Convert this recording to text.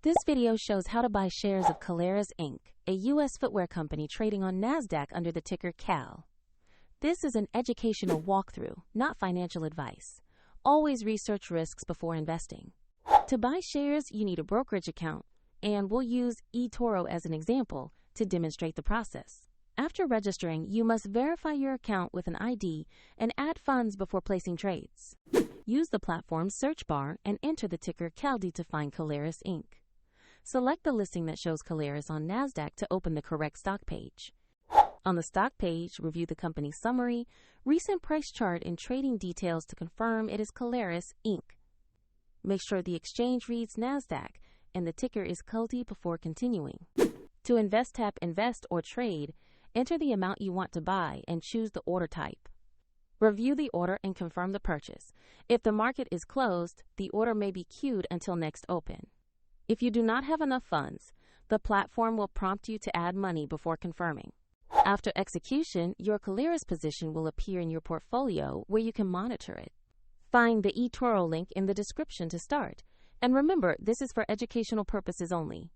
This video shows how to buy shares of Caleres Inc., a U.S. footwear company trading on NASDAQ under the ticker CAL. This is an educational walkthrough, not financial advice. Always research risks before investing. To buy shares, you need a brokerage account, and we'll use eToro as an example to demonstrate the process. After registering, you must verify your account with an ID and add funds before placing trades. Use the platform's search bar and enter the ticker CALD to find Caleres Inc. Select the listing that shows Caleres on NASDAQ to open the correct stock page. On the stock page, review the company summary, recent price chart, and trading details to confirm it is Caleres Inc. Make sure the exchange reads NASDAQ and the ticker is CALD before continuing. To invest, tap Invest or Trade, enter the amount you want to buy and choose the order type. Review the order and confirm the purchase. If the market is closed, the order may be queued until next open. If you do not have enough funds, the platform will prompt you to add money before confirming. After execution, your Caleres position will appear in your portfolio where you can monitor it. Find the eToro link in the description to start. And remember, this is for educational purposes only.